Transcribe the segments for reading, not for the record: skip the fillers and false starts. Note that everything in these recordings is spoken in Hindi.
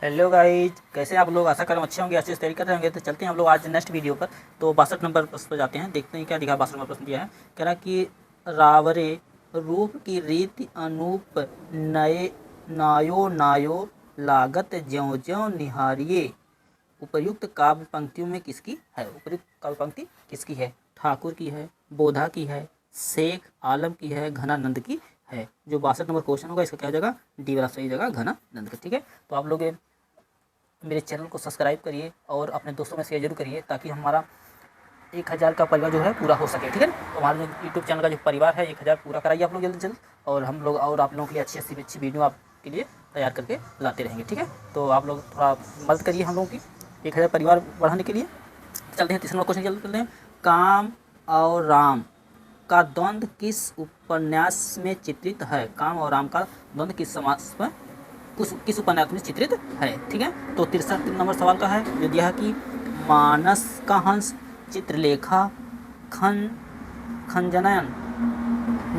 हेलो गाइज, कैसे हैं आप लोग। आशा करें अच्छे होंगे, अच्छे से तैयारी कर रहे होंगे। तो चलते हैं हम लोग आज नेक्स्ट वीडियो पर। तो 62 नंबर प्रश्न पर जाते हैं, देखते हैं क्या दिखा। 62 नंबर प्रश्न दिया है, कह रहा कि रावरे रूप की रीति अनूप नए नायो नायो लागत ज्यों ज्यों निहारिये। उपर्युक्त काव्य पंक्तियों में किसकी है? उपर्युक्त काव्य पंक्ति किसकी है? ठाकुर की है, बोधा की है, शेख आलम की है, घनानंद की है। जो 62 नंबर क्वेश्चन होगा इसका क्या हो जाएगा? डी वाला सही जगह घनानंद का। ठीक है, तो आप लोग मेरे चैनल को सब्सक्राइब करिए और अपने दोस्तों में शेयर जरूर करिए, ताकि हमारा 1000 का परिवार जो है पूरा हो सके। ठीक है, तो हमारे जो यूट्यूब चैनल का जो परिवार है 1000 पूरा कराइए आप लोग जल्द से जल्द। और हम लोग और आप लोगों के लिए अच्छी अच्छी वीडियो आपके लिए तैयार करके लाते रहेंगे। ठीक है, तो आप लोग थोड़ा मदद करिए हम लोगों की 1000 परिवार बढ़ाने के लिए। चलते हैं तीसरा क्वेश्चन चलते हैं। काम और राम का द्वंद्व किस उपन्यास में चित्रित है? काम और राम का द्वंद्व किस समास में किस उपन्यास में चित्रित है? ठीक है, तो 63 नंबर सवाल का है, जो दिया है कि मानस का हंस, चित्रलेखा, खन खंजनयन,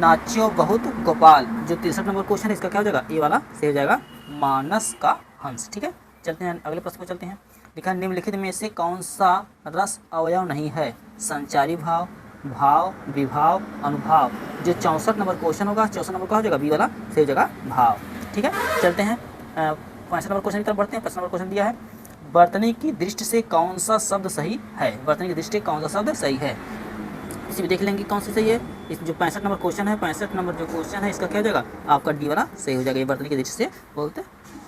नाच्यो बहुत गोपाल। जो 63 नंबर क्वेश्चन है इसका क्या हो जाएगा? ए वाला सही हो जाएगा, मानस का हंस। ठीक है, चलते हैं अगले प्रश्न पर चलते हैं। लिखा निम्नलिखित में से कौन सा रस अवयव नहीं है? संचारी भाव, भाव, विभाव, अनुभाव। जो 64 नंबर क्वेश्चन होगा 64 नंबर का हो जाएगा बी वाला सही हो जाएगा, भाव। ठीक है, चलते हैं 65 नंबर क्वेश्चन की तरफ बढ़ते हैं। 65 नंबर क्वेश्चन दिया है, वर्तनी की दृष्टि से कौन सा शब्द सही है? वर्तनी की दृष्टि से कौन सा शब्द सही है, इसी भी देख लेंगे कौन सी सही है। इस जो 65 नंबर क्वेश्चन है, 65 नंबर जो क्वेश्चन है इसका क्या हो जाएगा? आपका डी वाला सही हो जाएगा। ये वर्तनी की दृष्टि से बहुत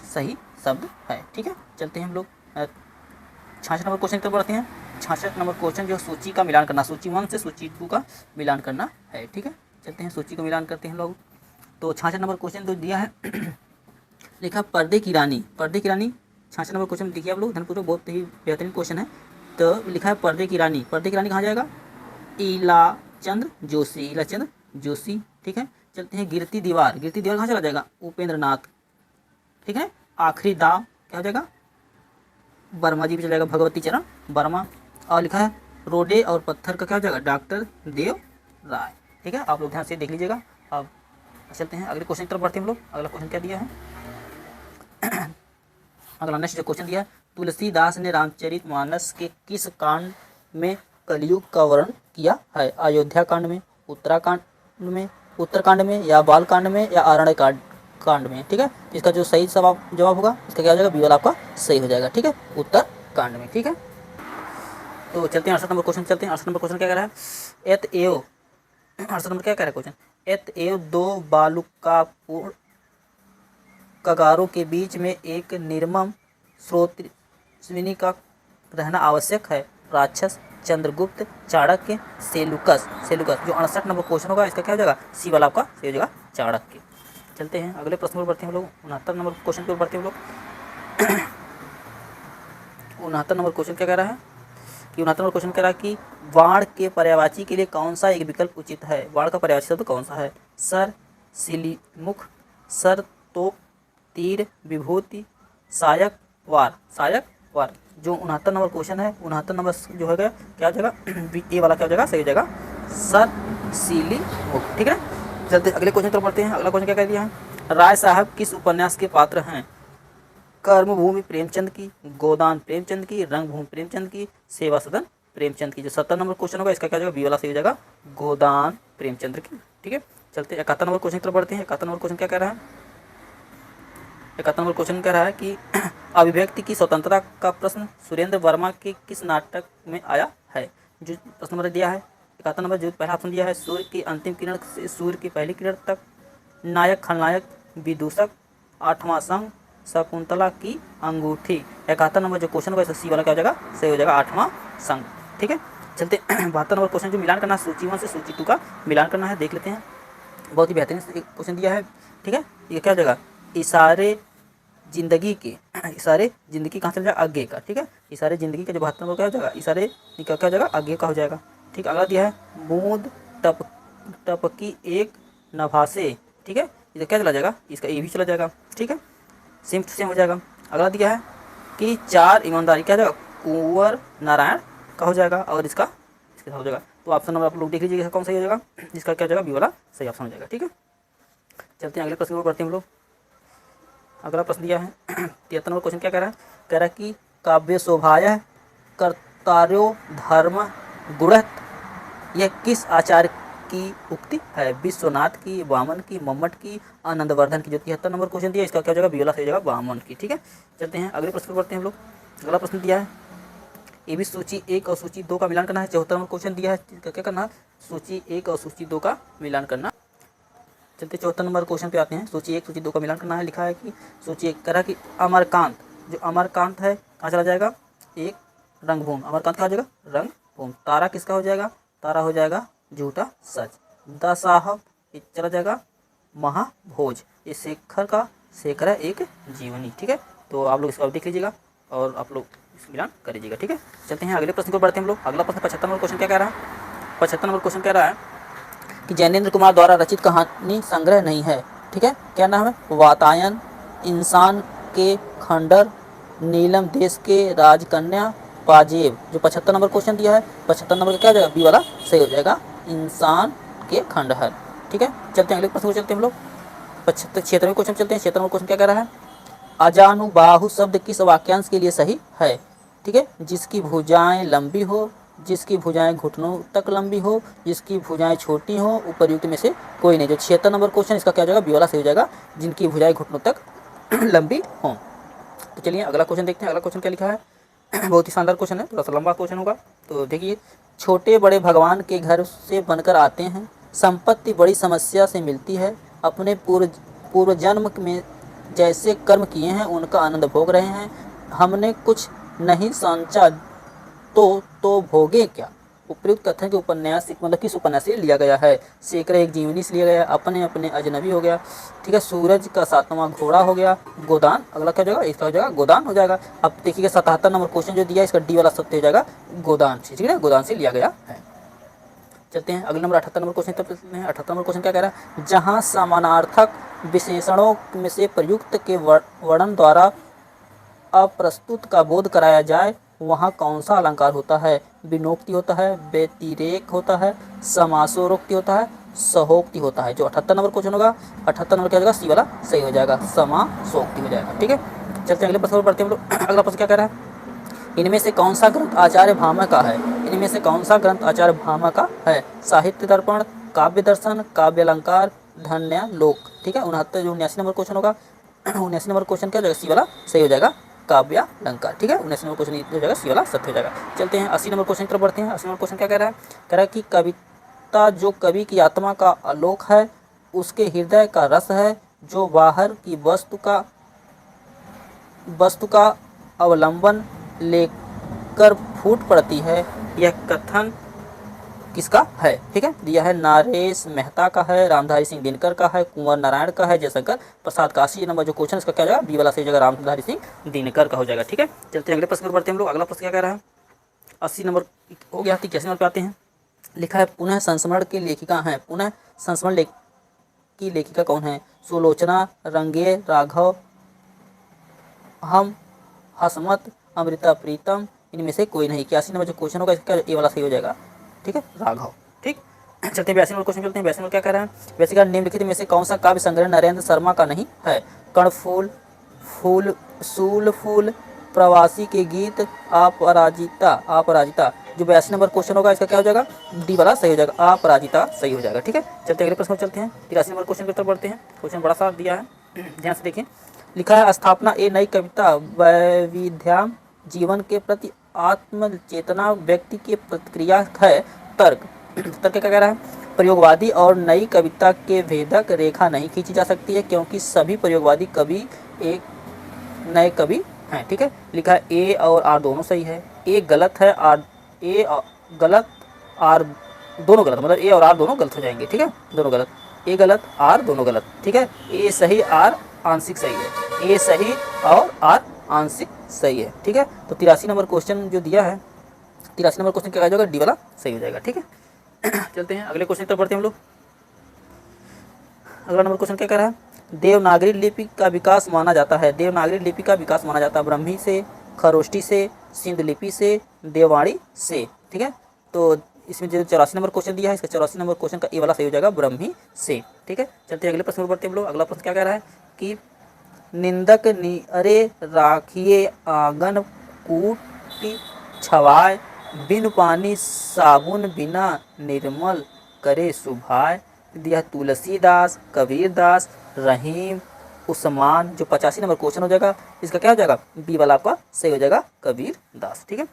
सही शब्द है। ठीक है, चलते हैं हम लोग 66 नंबर क्वेश्चन की तरफ बढ़ते हैं। 66 नंबर क्वेश्चन जो सूची का मिलान करना, सूची 1 से सूची 2 का मिलान करना है। ठीक है, चलते हैं सूची का मिलान करते हैं हम लोग। तो 66 नंबर क्वेश्चन तो दिया है लिखा पर्दे की रानी, पर्दे की रानी 66 नंबर क्वेश्चन देखिए आप लोग ध्यानपूर्वक, बहुत ही बेहतरीन क्वेश्चन है। तो लिखा है पर्दे की रानी, पर्दे की रानी कहाँ जाएगा? ईला चंद्र जोशी, ईला चंद्र जोशी। ठीक है, चलते हैं गिरती दीवार, गिरती दीवार कहाँ चला जाएगा? उपेंद्र नाथ। ठीक है, आखिरी दाव क्या हो जाएगा? वर्मा जी भी चलेगा, भगवती चरण वर्मा। और लिखा है रोडे और पत्थर का क्या हो जाएगा? डॉक्टर देव राय। ठीक है, आप लोग ध्यान से देख लीजिएगा। अब चलते हैं अगले क्वेश्चन की तरफ बढ़ते हैं हम लोग। अगला क्वेश्चन क्या दिया है? अगला नेक्स्ट जो क्वेश्चन दिया है, तुलसीदास ने रामचरितमानस के किस कांड में कलयुग का वर्णन किया है? अयोध्या कांड में, उत्तराकांड में, उत्तरकांड में, या बाल कांड में, या आरण्य कांड में। ठीक है, इसका जो सही जवाब होगा इसका क्या हो जाएगा? बी वाला आपका सही हो जाएगा। ठीक है, उत्तरकांड में। ठीक है, तो चलते हैं 68 नंबर क्वेश्चन चलते हैं। 68 नंबर क्वेश्चन क्या कह रहा है? एत एव 68 नंबर क्या कह रहा है क्वेश्चन? एत एव दो बालुकापूर्ण कगारों के बीच में एक निर्मम स्रोतस्विनी का रहना आवश्यक है। राक्षस, चंद्रगुप्त, चाणक्य, सेलुकस। सेलुकस जो 68 नंबर क्वेश्चन होगा इसका क्या हो जाएगा? सी वाला आपका सही हो जाएगा, चाणक्य। चलते हैं अगले प्रश्न पर बढ़ते हैं हम लोग। 69 नंबर क्वेश्चन पर बढ़ते हैं हम लोग। 69 नंबर क्वेश्चन क्या कह रहा है कि 69 नंबर क्वेश्चन कह रहा है कि बाण के पर्यायवाची के लिए कौन सा एक विकल्प उचित है? बाण का पर्यायवाची शब्द कौन सा है? सर, सिलीमुख, सर, तोप, तीर, विभूति, सायक, वार। सायक, वार। जो 69 नंबर क्वेश्चन है 69 नंबर जो है क्या हो जाएगा? ए वाला क्या हो जाएगा? सही हो जाएगा, सर, सिलीमुख। ठीक है, चलते अगले क्वेश्चन तरफ बढ़ते हैं। अगला क्वेश्चन क्या कह दिया है? राय साहब किस उपन्यास के पात्र हैं? कर्मभूमि प्रेमचंद की, गोदान प्रेमचंद की, रंगभूमि प्रेमचंद की, सेवा सदन प्रेमचंद की। जो 70 नंबर क्वेश्चन होगा इसका क्या हो जाएगा? बी वाला सही हो जाएगा, गोदान प्रेमचंद की। ठीक है, चलते 71 नंबर क्वेश्चन की तरफ बढ़ते हैं। 71 नंबर क्वेश्चन क्या कह रहा है? 71 नंबर क्वेश्चन कह रहा है कि अभिव्यक्ति की स्वतंत्रता का प्रश्न सुरेंद्र वर्मा के किस नाटक में आया है? जो प्रश्न नंबर दिया है 71 नंबर, जो पहला ऑप्शन दिया है, सूर्य की अंतिम किरण से सूर्य की पहली किरण तक, नायक खलनायक, विदूषक, आठवां संग, शकुंतला की अंगूठी। 71 नंबर जो क्वेश्चन होगा सी वाला क्या हो जाएगा? सही हो जाएगा, आठवां संग। ठीक है, चलते 72 नंबर क्वेश्चन जो मिलान करना है सूची 1 से सूची 2 का मिलान करना है, देख लेते हैं। बहुत ही बेहतरीन क्वेश्चन दिया है। ठीक है, ये क्या हो जाएगा? इशारे जिंदगी के, इशारे जिंदगी कहाँ चल जाएगा? आगे का। ठीक है, इशारे जिंदगी का जो 72 नंबर क्या हो जाएगा? इशारे क्या हो जाएगा? आगे का हो जाएगा। ठीक, अगला दिया है बूंद टपकी एक नभासे। ठीक है, इधर क्या चला जाएगा? इसका ए भी चला जाएगा। ठीक है, सेम टू सेम हो जाएगा। अगला दिया है कि चार ईमानदारी क्या हो जाएगा? कुंवर नारायण का हो जाएगा, और इसका हो जाएगा। तो ऑप्शन नंबर आप लोग देख लीजिएगा कौन सही हो जाएगा? जिसका क्या हो जाएगा? बी वाला सही ऑप्शन हो जाएगा। ठीक है, चलते हैं अगले प्रश्न पर बढ़ते हैं हम लोग। अगला प्रश्न दिया है 73 नंबर क्वेश्चन क्या कह रहा है? कह रहा है कि काव्य शोभाया कर्तारो धर्म गुणत, यह किस आचार्य की उक्ति है? विश्वनाथ की, वामन की, मम्मट की, आनंदवर्धन की। जो 73 नंबर क्वेश्चन दिया इसका क्या हो जाएगा? बी वाला सही हो जाएगा वामन की। ठीक है, चलते हैं अगले प्रश्न पर बढ़ते हैं हम लोग। अगला प्रश्न दिया है ये भी सूची 1 और सूची 2 का मिलान करना है। 74 नंबर क्वेश्चन दिया है, इसका क्या करना है? सूची 1 और सूची 2 का मिलान करना। चलते 74 नंबर क्वेश्चन पे आते हैं। सूची 1 सूची 2 का मिलान करना है। लिखा है कि सूची 1 कह रहा कि अमरकांत, जो अमरकांत है कहाँ चला जाएगा? एक रंगभूमि। अमरकांत क्या हो जाएगा? रंगभूमि। तारा किसका हो जाएगा? तारा हो जाएगा झूठा सच। द साहब ये चला जाएगा महाभोज। ये शेखर का, शेखर है एक जीवनी। ठीक है, तो आप लोग इसको देख लीजिएगा और आप लोग इसको मिलान कर लीजिएगा। ठीक है, चलते हैं अगले प्रश्न को बढ़ते हैं हम लोग। अगला प्रश्न 75 नंबर क्वेश्चन क्या कह रहा है? 75 नंबर क्वेश्चन कह रहा है कि जैनेन्द्र कुमार द्वारा रचित कहानी संग्रह नहीं है। ठीक है, क्या नाम है? वातायन, इंसान के खंडर, नीलम देश के राजकन्या, पाजेब। जो 75 नंबर क्वेश्चन दिया है, 75 नंबर का क्या हो जाएगा? बी वाला सही हो जाएगा, इंसान के खंडहर। ठीक है, चलते हैं अगले प्रश्न को चलते हैं हम लोग। 76वें क्वेश्चन चलते हैं। 76वां क्वेश्चन क्या कह रहा है? अजानुबाहु शब्द किस वाक्यांश के लिए सही है? ठीक है, जिसकी भुजाएं लंबी हो, जिसकी भुजाएं घुटनों तक लंबी हो, जिसकी भुजाएं छोटी हो, उपर्युक्त में से कोई नहीं। जो 76 नंबर क्वेश्चन इसका क्या हो जाएगा? बी वाला सही हो जाएगा, जिनकी भुजाएं घुटनों तक लंबी हों। तो चलिए अगला क्वेश्चन देखते हैं। अगला क्वेश्चन क्या लिखा है? बहुत ही शानदार क्वेश्चन है, थोड़ा सा लंबा क्वेश्चन होगा। तो देखिए, छोटे बड़े भगवान के घर से बनकर आते हैं, संपत्ति बड़ी समस्या से मिलती है, अपने पूर्व जन्म में जैसे कर्म किए हैं उनका आनंद भोग रहे हैं, हमने कुछ नहीं सोचा तो भोगे क्या? उपयुक्त कथन के उपन्यास मतलब किस उपन्यास से लिया गया है? शेखर एक जीवनी से लिया गया, अपने अपने अजनबी हो गया। ठीक है, सूरज का 7वां घोड़ा हो गया, गोदान। अगला क्या हो जाएगा? इसका हो जाएगा गोदान हो जाएगा। अब देखिएगा 77 नंबर क्वेश्चन जो दिया इसका डी वाला सत्य हो जाएगा, गोदान से। ठीक है, गोदान से लिया गया है। चलते हैं अगले नंबर 78 नंबर क्वेश्चन तक चलते हैं। 78 नंबर क्वेश्चन क्या कह रहा है? जहाँ समानार्थक विशेषणों में से प्रयुक्त के वर्णन द्वारा अप्रस्तुत का बोध कराया जाए वहाँ कौन सा अलंकार होता है? विनोक्ति होता है, व्यतिरेक होता है, समासोक्ति होता है, सहोक्ति होता है। जो 78 नंबर क्वेश्चन होगा, 78 नंबर क्या हो जाएगा? सी वाला सही हो जाएगा, समासोक्ति हो जाएगा। ठीक है, चलते हैं अगले प्रश्न पर बढ़ते हैं हम लोग। अगला प्रश्न क्या कह रहा है? इनमें से कौन सा ग्रंथ आचार्य भामा का है? इनमें से कौन सा ग्रंथ आचार्य भामा का है? साहित्य दर्पण, काव्य दर्शन, काव्य अलंकार, धन्यालोक। ठीक है, 79 नंबर क्वेश्चन होगा। 79 नंबर क्वेश्चन क्या हो जाएगा? सी वाला सही हो जाएगा, काव्य अलंकार। ठीक है, 79 नंबर क्वेश्चन हो जाएगा, सी वाला सत्य हो जाएगा। चलते हैं 80 नंबर क्वेश्चन की तरफ बढ़ते हैं। 80 नंबर क्वेश्चन क्या कह रहा है? कह रहा है कि कविता जो कवि की आत्मा का आलोक है, उसके हृदय का रस है, जो बाहर की वस्तु का अवलंबन लेकर फूट पड़ती है, यह कथन किसका है? ठीक है, दिया है नरेश मेहता का है, रामधारी सिंह दिनकर का है, कुंवर नारायण का है, जयशंकर प्रसाद का। 80 नंबर जो क्वेश्चन इसका क्या जाएगा? बी वाला सही जगह रामधारी सिंह दिनकर का हो जाएगा। ठीक है, चलते हैं अगले प्रश्न पर बढ़ते हैं हम लोग। अगला प्रश्न क्या कह रहा है? 80 नंबर हो गया, 81 नंबर पे आते हैं। लिखा है पुनः संस्मरण की लेखिका हैं। पुनः संस्मरण की लेखिका कौन है? सुलोचना, रंगे, राघव, हम, हसमत, अमृता प्रीतम, इनमें से कोई नहीं। 81 नंबर जो क्वेश्चन होगा इसका ए वाला सही हो जाएगा। ठीक है, राघव। ठीक, चलते हैं 82 नंबर क्वेश्चन चलते हैं। 82 नंबर क्या कह रहा है? वैसे निम्नलिखित में से कौन सा काव्य संग्रह नरेंद्र शर्मा का नहीं है? कर्णफूल, फूल, सूल फूल, प्रवासी के गीत, अपराजिता। जो 82 नंबर क्वेश्चन होगा इसका क्या हो जाएगा? डी वाला सही हो जाएगा, अपराजिता सही हो जाएगा। ठीक है, चलते अगले प्रश्न चलते हैं। 83 नंबर क्वेश्चन की तरफ बढ़ते हैं। क्वेश्चन बड़ा सा दिया है, ध्यान से देखें। लिखा है स्थापना ए नई कविता वैविध्याम, जीवन के प्रति आत्म चेतना, व्यक्ति की प्रतिक्रिया है। तर्क क्या कह रहा है? प्रयोगवादी और नई कविता के भेदक रेखा नहीं खींची जा सकती है, क्योंकि सभी प्रयोगवादी कवि एक नए कवि हैं। ठीक है, लिखा है ए और आर दोनों सही है, ए गलत है, आर ए गलत, आर दोनों गलत, मतलब ए और आर दोनों गलत हो जाएंगे। ठीक है, दोनों गलत, ए गलत, आर दोनों गलत। ठीक है, ए सही, आर आंशिक सही है, ए सही और आर आंशिक सही है। ठीक है, तो 83 नंबर क्वेश्चन जो दिया है, 83 नंबर क्वेश्चन क्या आ जाएगा? डी वाला सही हो जाएगा। ठीक है, चलते हैं अगले क्वेश्चन पर बढ़ते हैं हम लोग। अगला नंबर क्वेश्चन क्या कह रहा है? देवनागरी लिपि का विकास माना जाता है। देवनागरी लिपि का विकास माना जाता है ब्रह्मी से, खरोष्टी से, सिंध लिपि से, देववाणी से। ठीक है, तो इसमें जो 84 नंबर क्वेश्चन दिया है इसका 84 नंबर क्वेश्चन का ए वाला सही हो जाएगा, ब्रह्मी से। ठीक है, चलते हैं अगले प्रश्न पर बढ़ते हैं हम लोग। अगला प्रश्न क्या कह रहा है कि निंदक अरे राखिए आंगन कूटी छवाए, बिन पानी साबुन बिना निर्मल करे सुभाए। दिया तुलसीदास, कबीरदास, रहीम, उस्मान। जो 85 नंबर क्वेश्चन हो जाएगा इसका क्या हो जाएगा, बी वाला आपका सही हो जाएगा, कबीर दास। ठीक है,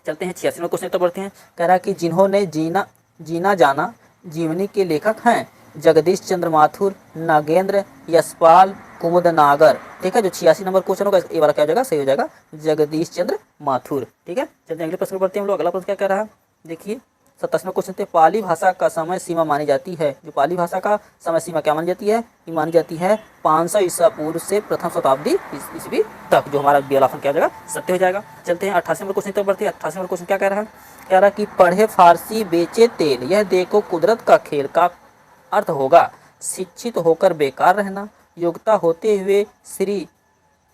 चलते हैं 86 नंबर क्वेश्चन तो बढ़ते हैं। कह रहा है कि जिन्होंने जीना जाना जीवनी के लेखक हैं जगदीश चंद्र माथुर, नागेंद्र, यशपाल, कुमुद नागर। ठीक है, जो 86 नंबर क्वेश्चन होगा ये वाला क्या हो जाएगा, सही हो जाएगा, जगदीश चंद्र माथुर। ठीक है, चलते हैं अगले प्रश्न पर बढ़ते हैं हम लोग। अगला प्रश्न क्या कह रहा है, देखिए 27वां क्वेश्चन थे। पाली भाषा का समय सीमा मानी जाती है। जो पाली भाषा का समय सीमा क्या मानी जाती है, ये मानी जाती है 500 ईसा पूर्व से प्रथम शताब्दी ईस्वी तक। जो हमारा बी वाला ऑप्शन क्या हो जाएगा, सत्य हो जाएगा। चलते हैं 88 नंबर क्वेश्चन पर बढ़ते हैं। 88 नंबर क्वेश्चन क्या कह रहा है, कह रहा है कि पढ़े फारसी बेचे तेल, यह देखो कुदरत का खेल का अर्थ होगा शिक्षित होकर बेकार रहना, योग्यता होते हुए श्री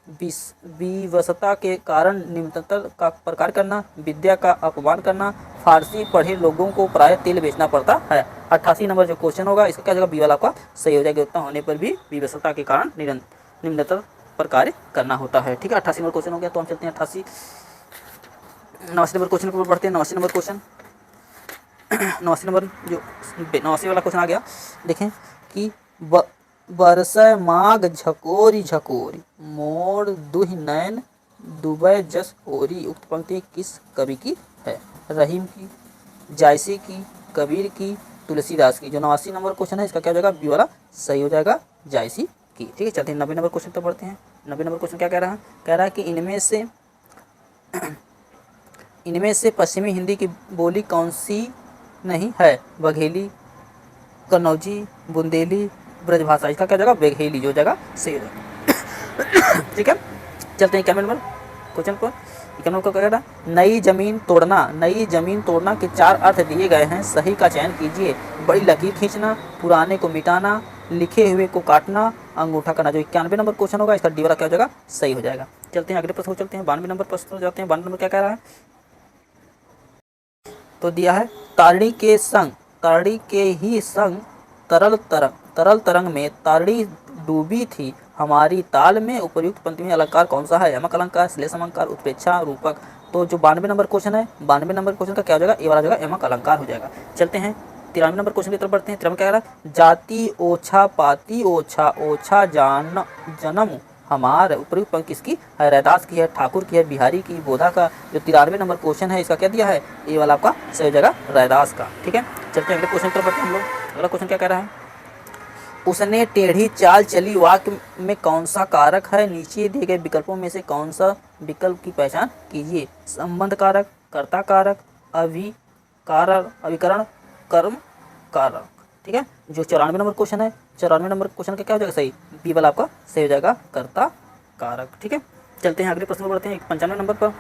विवशता के कारण निम्नतर का प्रकार करना, विद्या का अपमान करना, फारसी पढ़े लोगों को प्राय तेल बेचना पड़ता है। 88 नंबर जो क्वेश्चन होगा इसका क्या जाएगा, बी वाला आपका सही हो जाएगा। योग्यता होने पर भी विवशता के कारण निम्नतर पर कार्य करना होता है। ठीक है, 88 नंबर क्वेश्चन हो गया। तो हम चलते हैं 89 नंबर क्वेश्चन पर बढ़ते हैं। 89 नंबर क्वेश्चन 89 नंबर जो 89 वाला क्वेश्चन आ गया, देखें कि बरसय माघ झकोरी झकोरी, मोर दुहि नैन डूबय जस ओरी। उक्त पंक्ति किस कवि की है, रहीम की, जायसी की, कबीर की, तुलसीदास की। जो 89 नंबर क्वेश्चन है इसका क्या हो जाएगा, बी वाला सही हो जाएगा, जायसी की। ठीक है, चलते हैं 90 नंबर क्वेश्चन तो पढ़ते हैं। 90 नंबर क्वेश्चन क्या कह रहा है, कह रहा है कि इनमें से पश्चिमी हिंदी की बोली कौन सी नहीं है, बघेली, कन्नौजी, बुंदेली, ब्रजभाषा। इसका क्या जगह, बघेली जो जगह सही हो जाएगा। ठीक है, चलते हैं 91 नंबर क्वेश्चन पर। 91 नंबर को क्या कहता है, नई जमीन तोड़ना। नई जमीन तोड़ना के 4 अर्थ दिए गए हैं, सही का चयन कीजिए। बड़ी लकीर खींचना, पुराने को मिटाना, लिखे हुए को काटना, अंगूठा करना। जो 91 नंबर क्वेश्चन होगा इसका डी वाला क्या हो जाएगा, सही हो जाएगा। चलते हैं अगले प्रश्न को चलते हैं। 92 नंबर प्रश्न जाते हैं। 92 नंबर क्या कह रहा है, तो दिया है तारणी के ही संग तरल तरंग में तारणी डूबी थी हमारी ताल में, उपर्युक्त पंक्ति में अलंकार कौन सा है, यमक अलंकार, श्लेष अलंकार, उत्प्रेक्षा, रूपक। तो जो 92 नंबर क्वेश्चन है, 92 नंबर क्वेश्चन का क्या हो जाएगा, ये वाला जगह यमक अलंकार हो जाएगा। चलते हैं 93 नंबर क्वेश्चन की तरफ बढ़ते हैं। 93 क्या कह रहा है, जाति ओछा पाती ओछा, ओछा जन्म हमार। उपयुक्त पंक्ति किसकी है, रैदास की है, ठाकुर की है, बिहारी की, बोधा का। जो 93 नंबर क्वेश्चन है इसका क्या दिया है, ये वाला आपका सही जगह रैदास का। ठीक है, चलते हैं अगले क्वेश्चन पर बढ़ते हैं हम लोग। अगला क्वेश्चन क्या कह रहा है, उसने टेढ़ी चाल चली वाक्य में कौन सा कारक है, नीचे दिए गए विकल्पों में से कौन सा विकल्प की पहचान कीजिए। संबंध कारक, कर्ता कारक, अभिकरण, कर्म कारक। ठीक है, जो 94 नंबर क्वेश्चन है, 94 नंबर क्वेश्चन का क्या हो जाएगा सही, बी वाला आपका सही हो जाएगा, कर्ता कारक। ठीक है, चलते हैं अगले प्रश्न पर बढ़ते हैं। 95 नंबर पर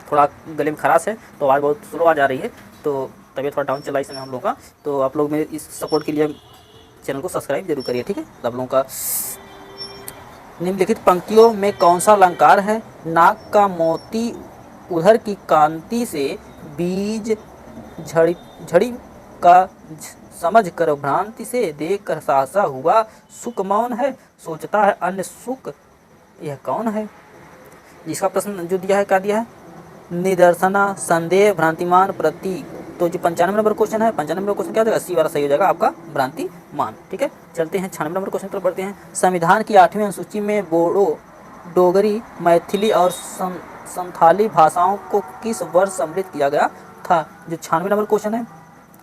थोड़ा गले में खराश है तो आवाज़ बहुत स्लो आ जा रही है, तो तबीयत थोड़ा डाउन चला इस समय हम लोग का। तो आप लोग मेरे इस सपोर्ट के लिए चैनल को सब्सक्राइब जरूर करिए। ठीक है, आप लोगों का निम्नलिखित पंक्तियों में कौन सा अलंकार है, नाक का मोती उधर की कांति से बीज झड़ी का समझ कर भ्रांति से देख कर सहसा हुआ, सुख मौन है सोचता है अन्य सुख, यह कौन है। जिसका प्रश्न जो दिया है क्या दिया है, निदर्शना, संदेह, भ्रांतिमान, प्रतीक। तो जो 95 नंबर क्वेश्चन है, 95 नंबर क्वेश्चन क्या हो जाएगा, सी वाला सही हो जाएगा आपका, भ्रांतिमान। ठीक है, चलते हैं 96 नंबर क्वेश्चन पर बढ़ते हैं। संविधान की 8वीं अनुसूची में बोडो, डोगरी, मैथिली और संथाली भाषाओं को किस वर्ष सम्मिलित किया गया था। जो 96 नंबर क्वेश्चन है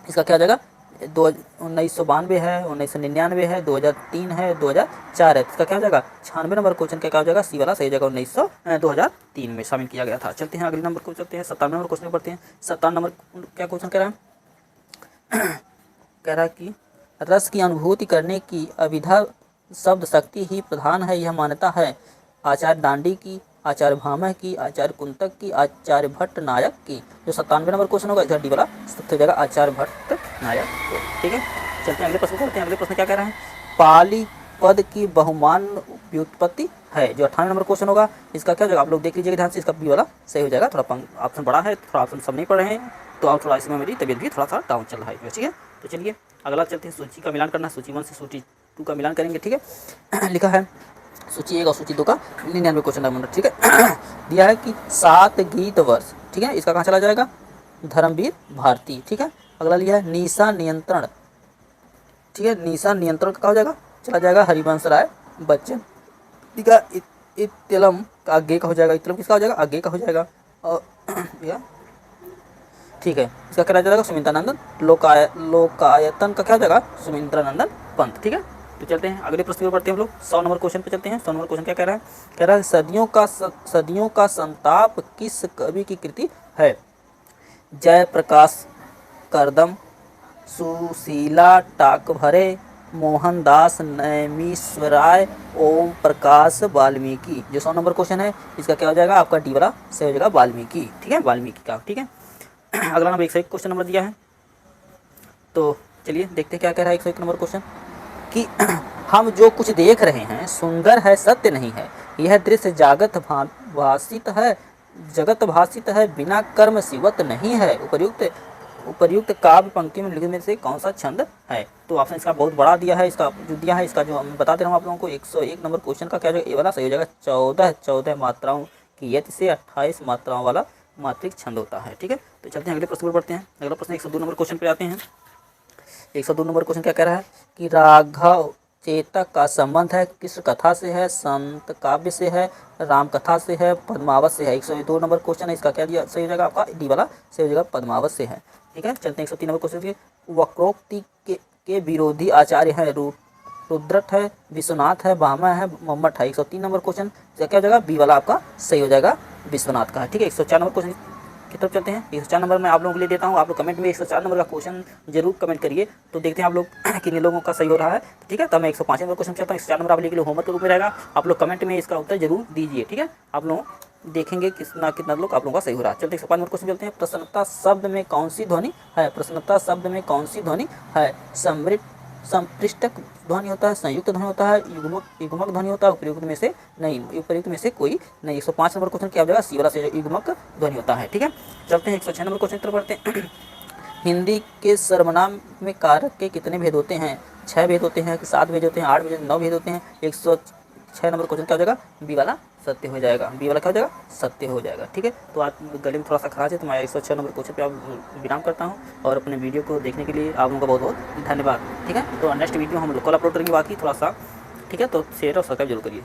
इसका क्या हो जाएगा, 1992 है, 1999 है, 2003 है, 2004 है। इसका क्या हो जाएगा, 96 नंबर क्वेश्चन का क्या हो जाएगा, सी वाला सही हो जाएगा, 2003 में शामिल किया गया था। चलते हैं अगले नंबर को चलते हैं। 57 नंबर क्वेश्चन पढ़ते हैं। 57 नंबर क्या क्वेश्चन कह रहा है कह रहा है कि रस की अनुभूति करने की अविधा शब्द शक्ति ही प्रधान है, यह मान्यता है आचार्य दांडी की, आचार्य भामह की, आचार्य कुंतक की, आचार्य भट्ट नायक की। जो 97 नंबर क्वेश्चन होगा इधर डी वाला सत्य हो जाएगा, आचार्य भट्ट नायक को। ठीक है, चलते हैं अगले प्रश्न करते हैं। अगले प्रश्न क्या कह रहा है, पाली पद की बहुमान व्युत्पत्ति है। जो 98 नंबर क्वेश्चन होगा इसका क्या हो जाएगा, आप लोग देख लीजिएगा ध्यान से, इसका बी वाला सही हो जाएगा। थोड़ा ऑप्शन बड़ा है, थोड़ा ऑप्शन सब नहीं पढ़ रहे हैं, तो आप थोड़ा इसमें मेरी तबियत भी थोड़ा सा डाउन चल रहा है। ठीक है, तो चलिए अगला चलते हैं, सूची का मिलान करना, सूची 1 से सूची 2 का मिलान करेंगे, ठीक है। लिखा है सूची 1 और सूची 2 का 99 क्वेश्चन नंबर, ठीक है। दिया है कि 7 गीत वर्ष, ठीक है, इसका कहाँ चला जाएगा, धर्मवीर भारती, ठीक है। अगला लिया है निशा नियंत्रण, ठीक है, निशा नियंत्रण का हो जाएगा, चला जाएगा हरिवंश राय बच्चन, ठीक है। इत्तलम का आगे का हो जाएगा, इत्तलम किसका हो जाएगा, आगे का हो जाएगा, और ठीक है, इसका क्या जाएगा, सुमित्रानंदन। लोकायतन का क्या हो जाएगा, सुमित्रानंदन पंत, ठीक है। तो चलते हैं अगले प्रश्न पर बढ़ते हैं हम लोग 100 नंबर क्वेश्चन पे चलते हैं। 100 नंबर क्वेश्चन क्या कह रहा है, कह रहा है सदियों का संताप किस कवि की कृति है। जयप्रकाश करदम, सुशीला टाकभरे, मोहनदास नैमिषारण्य, ओम प्रकाश वाल्मीकि। जो 100 नंबर क्वेश्चन है इसका क्या हो जाएगा, आपका डी वाला सही हो जाएगा वाल्मीकि, ठीक है, वाल्मीकि का, ठीक है। अगला नंबर 101 क्वेश्चन नंबर दिया है, तो चलिए देखते हैं क्या कह रहा है 101 नंबर क्वेश्चन कि हम जो कुछ देख रहे हैं सुंदर है, सत्य नहीं है। यह दृश्य जगत भाषित है, बिना कर्म शिवत नहीं है। उपर्युक्त काव्य पंक्ति में लिखने में से कौन सा छंद है। तो ऑप्शन इसका बहुत बड़ा दिया है, इसका जो दिया है इसका जो मैं बता दे रहा हूँ आप लोगों को, 101 नंबर क्वेश्चन का क्या ये वाला सही हो जाएगा, 14 मात्राओं की यति से 28 मात्राओं वाला मात्रिक छंद होता है, ठीक है। तो चलते हैं अगले प्रश्न पर बढ़ते हैं। अगला प्रश्न 102 नंबर क्वेश्चन पे आते हैं। 102 नंबर क्वेश्चन क्या कह रहा है कि राघव चेतक का संबंध है किस कथा से है, संत काव्य से है, राम कथा से है, पद्मावत से है। 102 नंबर क्वेश्चन है, इसका क्या दिया सही हो जाएगा, आपका डी वाला सही हो जाएगा, पद्मावत से है, ठीक है। चलते हैं 103 नंबर क्वेश्चन के वक्रोक्ति के विरोधी आचार्य है, रुद्रट है, विश्वनाथ है, भामा है, मम्मट है। 103 नंबर क्वेश्चन क्या हो जाएगा, बी वाला आपका सही हो जाएगा, विश्वनाथ का है, ठीक है। 104 नंबर क्वेश्चन की तरफ चलते हैं। 104 नंबर मैं आप लोगों के लिए देता हूँ, आप लोग कमेंट में 104 नंबर का क्वेश्चन जरूर कमेंट करिए, तो देखते हैं आप लोग कितने लोगों का सही हो रहा है, ठीक है। तो मैं 105 नंबर क्वेश्चन चलता हूँ। 104 नंबर आप लोगों के लिए होमवर्क के रूप में रहेगा, आप लोग कमेंट में इसका उत्तर जरूर दीजिए, ठीक है। आप लोग देखेंगे कितना लोग आप लोगों का सही हो रहा है। चलते 105 नंबर क्वेश्चन चलते हैं। प्रसन्नता शब्द में कौन सी ध्वनि है, प्रसन्नता शब्द में कौन सी ध्वनि है। संपृष्टक ध्वनि होता है, संयुक्त ध्वनि होता है, युग्मक ध्वनि होता है, उपयुक्त में से नहीं, उपयुक्त में से कोई नहीं। 105 नंबर क्वेश्चन क्या हो जाएगा, सी वाला से युग्मक ध्वनि होता है, ठीक है। चलते हैं 106 नंबर क्वेश्चन की तरफ बढ़ते हैं। हिंदी के सर्वनाम में कारक के कितने भेद होते हैं, 6 भेद होते हैं, 7 भेद होते हैं, 8 भेद, 9 भेद होते हैं। 106 नंबर क्वेश्चन क्या हो जाएगा, बी वाला सत्य हो जाएगा, बी वाला क्या हो जाएगा, सत्य हो जाएगा, ठीक है। तो आज गले में थोड़ा सा खराश है, तो मैं 106 नंबर क्वेश्चन पे आप विराम करता हूँ, और अपने वीडियो को देखने के लिए आप लोगों का बहुत बहुत धन्यवाद, ठीक है। तो नेक्स्ट वीडियो हम लोग कल अपलोड करेंगे बाकी थोड़ा सा, ठीक है। तो शेयर और सब्सक्राइब जरूर करिए।